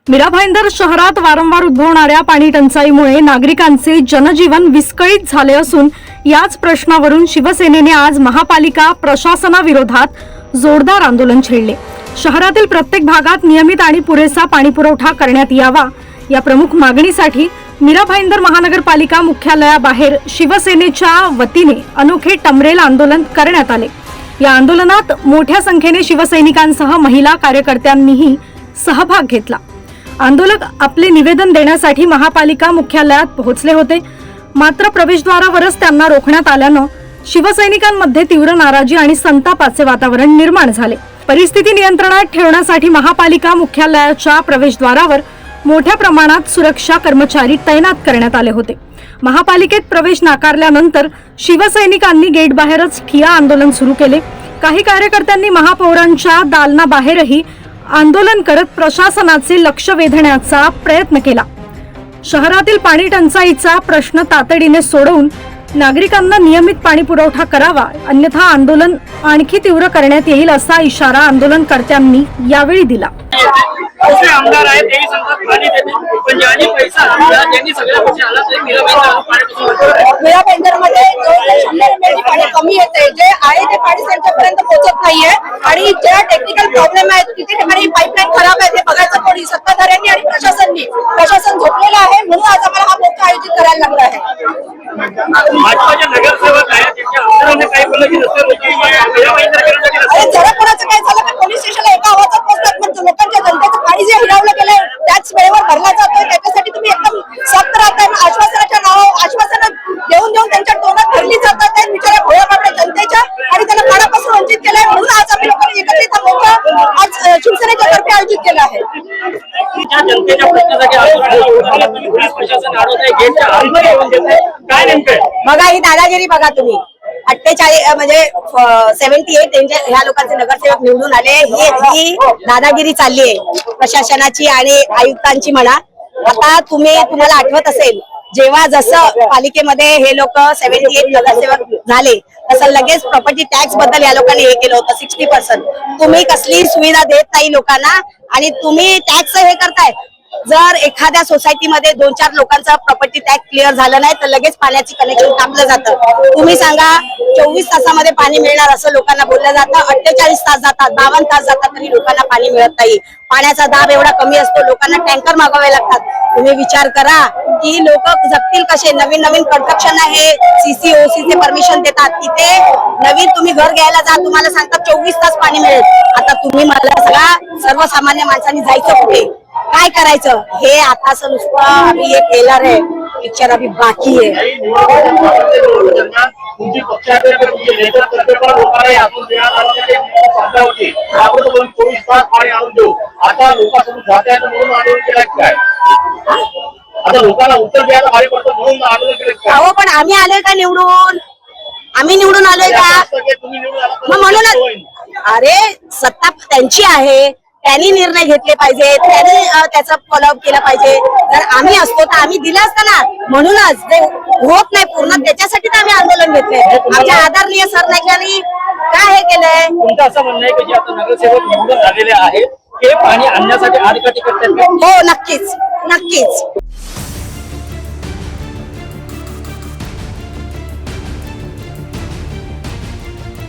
मीरा भाईंदर शहरात वारंवार उद्भवणाऱ्या पाणी टंचाईमुळे नागरिकांचे जनजीवन विस्कळीत झाले असून याच प्रश्नावरून शिवसेनेने आज महापालिका प्रशासनाविरोधात जोरदार आंदोलन छेडले। शहरातील प्रत्येक भागात नियमित आणि पुरेसा पाणीपुरवठा करण्यात यावा या प्रमुख मागणीसाठी मीरा भाईंदर महानगरपालिका मुख्यालयाबाहेर शिवसेनेच्या वतीने अनोखे टमरेल आंदोलन करण्यात आले। या आंदोलनात मोठ्या संख्येने शिवसैनिकांसह महिला कार्यकर्त्यांनीही सहभाग घेतला। आंदोलक आपले निवेदन देण्यासाठी महापालिका मुख्यालयात पोहोचले होते, मात्र प्रवेशद्वारावरच त्यांना रोखण्यात आल्यानं शिवसैनिकांमध्ये तीव्र नाराजी आणि संतापाचे वातावरण निर्माण झाले। परिस्थिती नियंत्रणात ठेवण्यासाठी महापालिका मुख्यालयाच्या प्रवेशद्वारावर मोठ्या प्रमाणात सुरक्षा कर्मचारी तैनात करण्यात आले होते। महापालिकेत प्रवेश नाकारल्यानंतर शिवसैनिकांनी गेटबाहेरच ठिय्या आंदोलन सुरू केले। काही कार्यकर्त्यांनी महापौरांच्या दालनाबाहेरही आंदोलन करत प्रशासनाचे लक्ष वेधण्याचा प्रयत्न केला। शहरातील पाणी टंचाईचा प्रश्न तातडीने सोडवून नागरिकांना नियमित पाणी पुरवठा करावा, अन्यथा आंदोलन आणखी तीव्र करण्यात येईल असा इशारा आंदोलनकर्त्यांनी यावेळी दिला। आमदार आहेत तेही सांगतात पाणी देते, पण ज्यांनी पैसा आणला ज्यांनी सगळ्या गोष्टी आला ते मीरा भाईंदरमध्ये 100 MLD पाणी कमी येते, जे आहे ते पाणी त्यांच्यापर्यंत पोहोचत नाहीये आणि ज्या टेक्निकल प्रॉब्लेम आहेत किती ठिकाणी पाईपलाईन खराब आहे ते बघायचं कोणी सत्ताधाऱ्यांनी आणि प्रशासन झोपलेलं आहे, म्हणून आज आम्हाला हा मोर्चा आयोजित करायला लागला आहे। भाजपाचे नगरसेवक आहेत त्यांच्या आमदारांनी काही बोललं की मीरा भाईंदर जरा कोणाचं काय झालं तर पोलीस स्टेशनला एका आवाजात पोहोचतात, पण लोकांच्या जनतेचं पाणी जे हिरावलं गेलंय त्याच वेळेवर भरला जातोय, त्याच्यासाठी तुम्ही एकदम सक्त राहताय। आश्वासनाच्या नावावर आश्वासनं देऊन त्यांच्या तोंडात भरली जातात त्या बिचाऱ्या भोळ्या बाबड्या जनतेच्या, आणि त्यांना पाण्यापासून वंचित केलंय। म्हणून आज आम्ही लोकांनी एकत्रित हा मोर्चा आज शिवसेनेच्या तर्फे आयोजित केला आहे। जनतेच्या प्रश्नासाठी पोलीस प्रशासन अडवतंय, गेटच्या आतमध्ये येऊन देतंय, काय नेमकं बघा ही दादागिरी बघा तुम्ही। 48 म्हणजे 78 त्यांच्या ह्या लोकांचे नगरसेवक निवडून आले, ही दादागिरी चालली आहे प्रशासनाची आणि आयुक्तांची म्हणा। आता तुम्हाला आठवत असेल जेव्हा जसं पालिकेमध्ये हे लोक 78 नगरसेवक झाले तसं लगेच प्रॉपर्टी टॅक्स बद्दल या लोकांनी हे केलं होतं 60%। तुम्ही कसली सुविधा देत नाही लोकांना आणि तुम्ही टॅक्स हे करताय। जर एखाद्या सोसायटीमध्ये 2-4 लोकांचा प्रॉपर्टी टॅक्स क्लिअर झालं नाही तर लगेच पाण्याची कनेक्शन कापलं जातं। तुम्ही सांगा 24 तासामध्ये पाणी मिळणार असं लोकांना बोललं जातं, 48 तास जातात, 52 तास जातात तरी लोकांना पाणी मिळत नाही। पाण्याचा दाब एवढा कमी असतो, लोकांना टँकर मागवावे लागतात। तुम्ही विचार करा की लोक जगतील कसे। नवीन कंस्ट्रक्शन आहे, CC/OC परमिशन देतात, तिथे नवीन तुम्ही घर घ्यायला जा, तुम्हाला सांगतात 24 तास पाणी मिळेल। आता तुम्ही मला सगळा सर्वसामान्य माणसांनी जायचं कुठे, काय करायचं हे आता असं नुसतं आम्ही हे ट्रेलर आहे, पिक्चर अभी बाकी आहे। तुमची पक्षाचे लोकांना होती आपण 24 तास पाणी आणून देऊ, आता लोकांसमोर जात आहे म्हणून आंदोलन केलं काय? आता लोकांना उत्तर द्यायला भारी पडतं म्हणून आंदोलन केलं काय? अहो पण आम्ही आलोय का निवडून? आम्ही निवडून आलोय का? तुम्ही निवडून आला मग म्हणूनच अरे सत्ता त्यांची आहे, त्यांनी निर्णय घेतले पाहिजे, त्यांनी त्याचा फॉलोअप केला पाहिजे। जर आम्ही असतो तर आम्ही दिलं असतं ना, म्हणूनच जे होत नाही पूर्ण त्याच्यासाठी तर आम्ही आंदोलन घेतलंय। आमच्या आदरणीय सरनाईकांनी काय हे केलंय? तुमचं असं म्हणणं आहे की जे आता नगरसेवक निवडून झालेले आहेत ते पाणी आणण्यासाठी आडकाठी करतात? हो नक्कीच।